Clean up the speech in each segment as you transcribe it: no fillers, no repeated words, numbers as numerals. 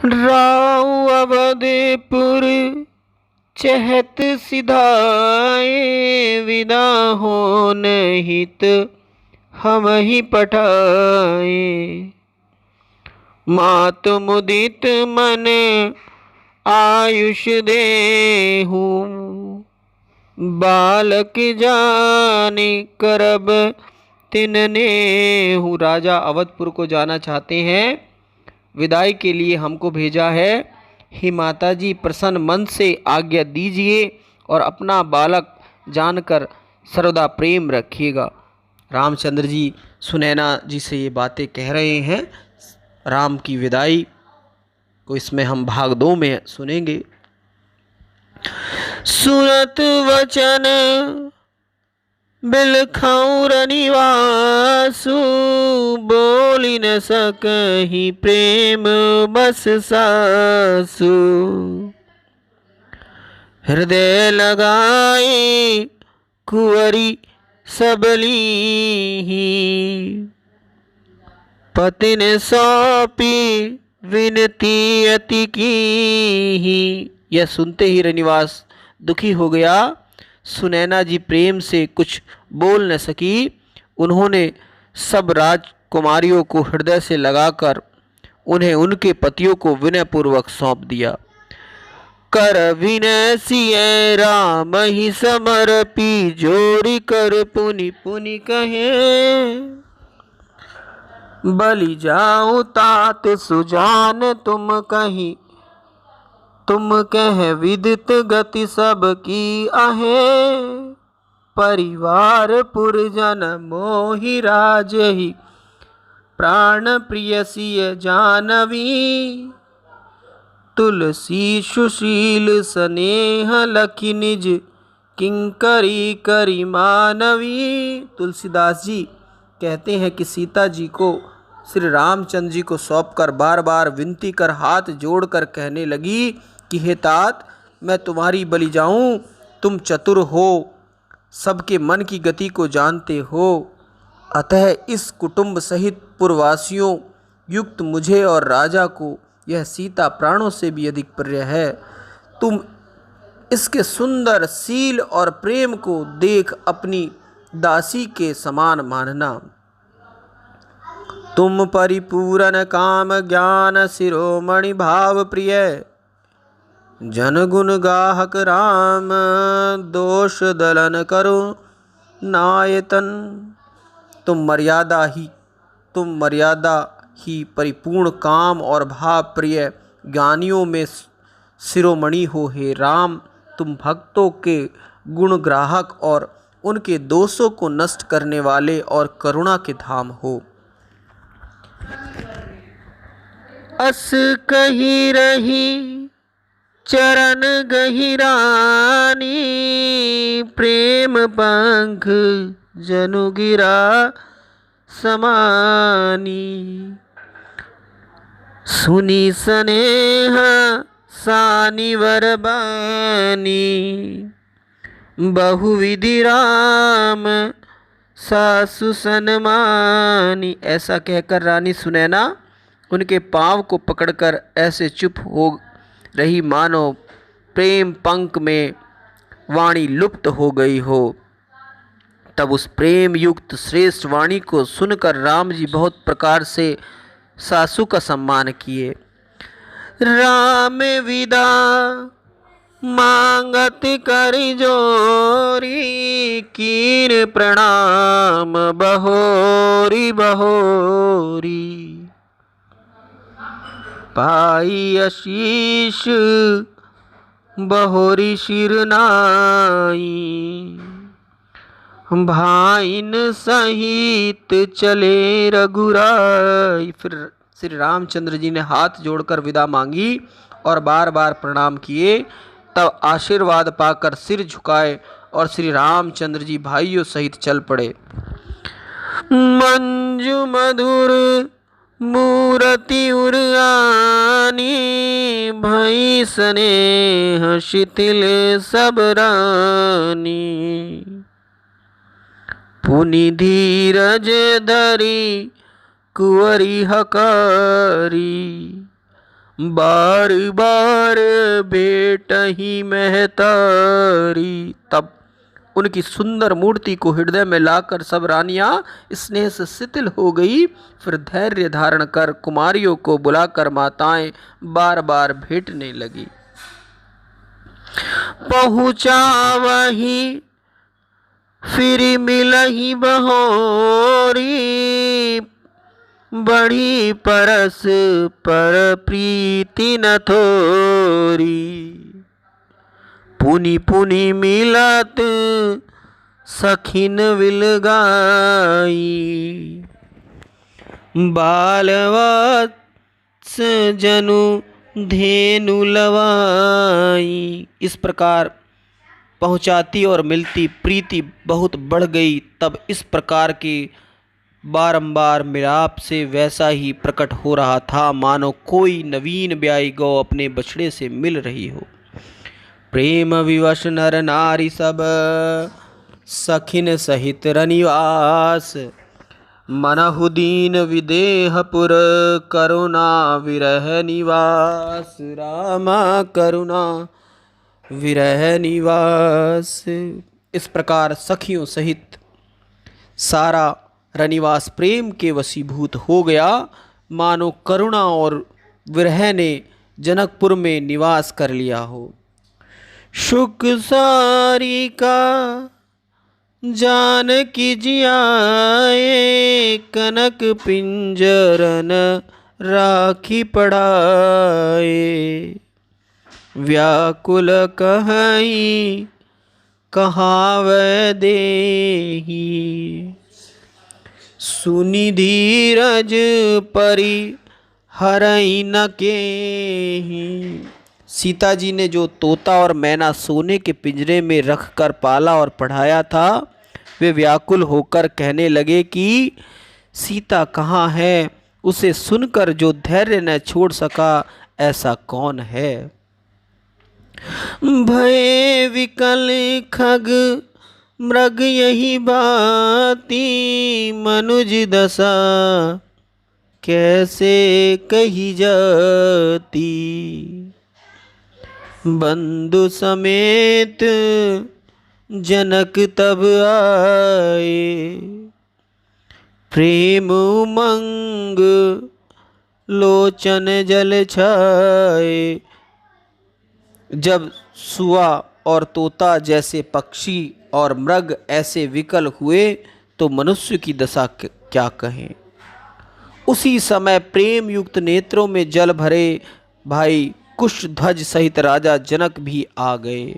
राव अवधपुर चहत सिधाए, विदा हो हित हम ही पठाए। मात मुदित मन आयुष देहु, बालक जाने करब तिनने हूँ। राजा अवधपुर को जाना चाहते हैं, विदाई के लिए हमको भेजा है। हे माता जी, प्रसन्न मन से आज्ञा दीजिए और अपना बालक जानकर सर्वदा प्रेम रखिएगा। रामचंद्र जी सुनैना जी से ये बातें कह रहे हैं। राम की विदाई को इसमें हम भाग 2 में सुनेंगे। सुनत वचन बिलखौर निवासु, बोली न सकहि प्रेम बस सासु। हृदय लगाए कुंवरी सबली, पति ने सौंपी विनती अति की। यह सुनते ही रनिवास दुखी हो गया। सुनैना जी प्रेम से कुछ बोल न सकी। उन्होंने सब राजकुमारियों को हृदय से लगाकर उन्हें उनके पतियों को विनयपूर्वक सौंप दिया। कर विनय सिय राम ही समर्पी, जोरी कर पुनि पुनि कहे। बलि जाऊं तात सुजान तुम कहीं, तुम कह विदित गति सब की आहे। परिवार पुरजन मोहि राजहि, प्राण प्रिय सिय जानवी। तुलसी सुशील स्नेह लखि निज, किंकरी करी मानवी। तुलसीदास जी कहते हैं कि सीता जी को श्री रामचंद्र जी को सौंपकर बार बार विनती कर हाथ जोड़कर कहने लगी कि हे तात, मैं तुम्हारी बलि जाऊं। तुम चतुर हो, सबके मन की गति को जानते हो, अतः इस कुटुंब सहित पुरवासियों युक्त मुझे और राजा को यह सीता प्राणों से भी अधिक प्रिय है। तुम इसके सुंदर शील और प्रेम को देख अपनी दासी के समान मानना। तुम परिपूर्ण काम ज्ञान शिरोमणि भाव प्रिय, जन गुण गाहक राम दोष दलन करो नायतन। तुम मर्यादा ही परिपूर्ण काम और भाव प्रिय ज्ञानियों में शिरोमणि हो। हे राम, तुम भक्तों के गुण ग्राहक और उनके दोषों को नष्ट करने वाले और करुणा के धाम हो। अस कही रही चरण गहिरानी, प्रेम पंख जनु गिरा समानी। सुनी स्नेह सानिवर बानी, बहुविधि राम सासु सन्मानी। ऐसा कहकर रानी सुनैना उनके पांव को पकड़कर ऐसे चुप हो रही मानो प्रेम पंख में वाणी लुप्त हो गई हो। तब उस प्रेम युक्त श्रेष्ठ वाणी को सुनकर राम जी बहुत प्रकार से सासू का सम्मान किए। राम विदा मांगत कर जोरी, कीर प्रणाम बहोरी बहोरी। पाई आशीष बहोरी शिरनाई, भाइन सहित चले रघुराई। फिर श्री रामचंद्र जी ने हाथ जोड़कर विदा मांगी और बार बार प्रणाम किए। तब आशीर्वाद पाकर सिर झुकाए और श्री रामचंद्र जी भाइयों सहित चल पड़े। मंजू मधुर मूरति उरानी, भई स्नेह शिथिल सब रानी। पुनि धीरज धरी कुंवरी हकारी, बार बार भेटहि महतारी। तब उनकी सुंदर मूर्ति को हृदय में लाकर सब रानियां स्नेह से शिथिल हो गई। फिर धैर्य धारण कर कुमारियों को बुलाकर माताएं बार बार भेंटने लगी। पहुँचा वही फिर मिलही बहोरी, बढ़ी परस पर प्रीति न थोरी। पुनि पुनि मिलत सखिन विलगाई, बालवत्स जनु धेनु लवाई। इस प्रकार पहुँचाती और मिलती प्रीति बहुत बढ़ गई। तब इस प्रकार के बारंबार मिलाप से वैसा ही प्रकट हो रहा था मानो कोई नवीन ब्याई गौ अपने बछड़े से मिल रही हो। प्रेम विवश नर नारी सब सखिन सहित रनिवास, मनहु दीन विदेहपुर करुणा विरह निवास। रामा करुणा विरह निवास। इस प्रकार सखियों सहित सारा रनिवास प्रेम के वशीभूत हो गया, मानो करुणा और विरह ने जनकपुर में निवास कर लिया हो। शुक सारी का जानकी जियाए, कनक पिंजरन राखी पढ़ाए। व्याकुल कहीं कहावै देही, सुनि धीरज परि हरई न केही। सीता जी ने जो तोता और मैना सोने के पिंजरे में रख कर पाला और पढ़ाया था, वे व्याकुल होकर कहने लगे कि सीता कहाँ है। उसे सुनकर जो धैर्य न छोड़ सका ऐसा कौन है। भय विकल खग मृग यही बाती, मनुज दशा कैसे कही जाती। बंधु समेत जनक तब आए, प्रेम उमंग लोचन जल छाए। जब सुआ और तोता जैसे पक्षी और मृग ऐसे विकल हुए तो मनुष्य की दशा क्या कहें। उसी समय प्रेम युक्त नेत्रों में जल भरे भाई कुशध्वज सहित राजा जनक भी आ गए।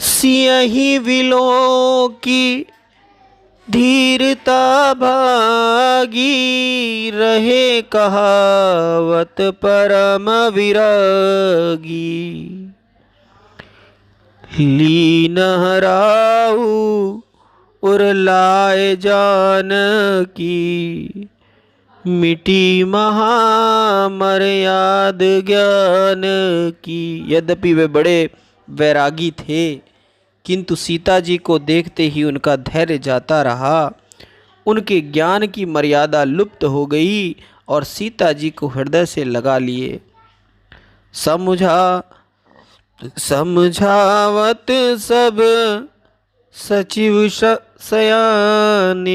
सियहि विलो की धीरता भागी, रहे कहावत परम विरागी। लीन हराऊ उर लाए जानकी, मिटी महामर्याद ज्ञान की। यद्यपि वे बड़े वैरागी थे, किंतु सीता जी को देखते ही उनका धैर्य जाता रहा। उनके ज्ञान की मर्यादा लुप्त हो गई और सीता जी को हृदय से लगा लिए। समझावत सब सचिव सयाने,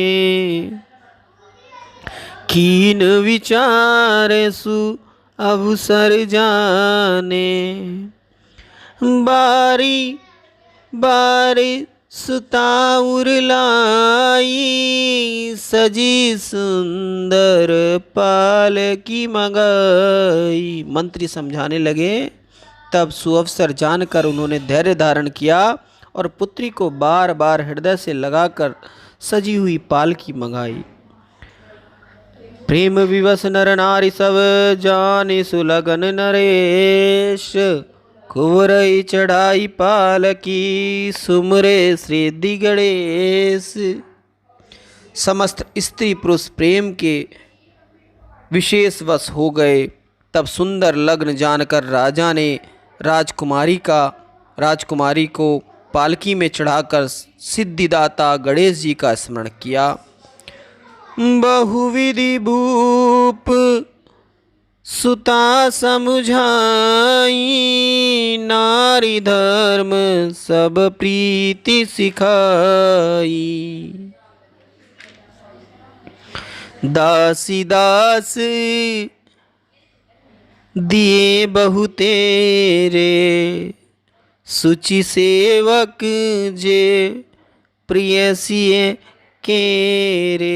कीन विचार सु अवसर जाने। बारी बारी सुताउर लाई, सजी सुंदर पाल की मंगाई। मंत्री समझाने लगे। तब सुअवसर जानकर उन्होंने धैर्य धारण किया और पुत्री को बार बार हृदय से लगाकर सजी हुई पालकी मंगाई। प्रेम विवश नर नारी सब जाने सुलगन नरेश, कुवरई चढ़ाई पालकी सुमरे श्री गणेश। समस्त स्त्री पुरुष प्रेम के विशेष वश हो गए। तब सुंदर लग्न जानकर राजा ने राजकुमारी को पालकी में चढ़ाकर सिद्धिदाता गणेश जी का स्मरण किया। बहुविधि भूप सुता समुझाई, नारी धर्म सब प्रीति सिखाई। दासी दास दिए बहु तेरे, सुचि सेवक जे प्रियसिए केरे।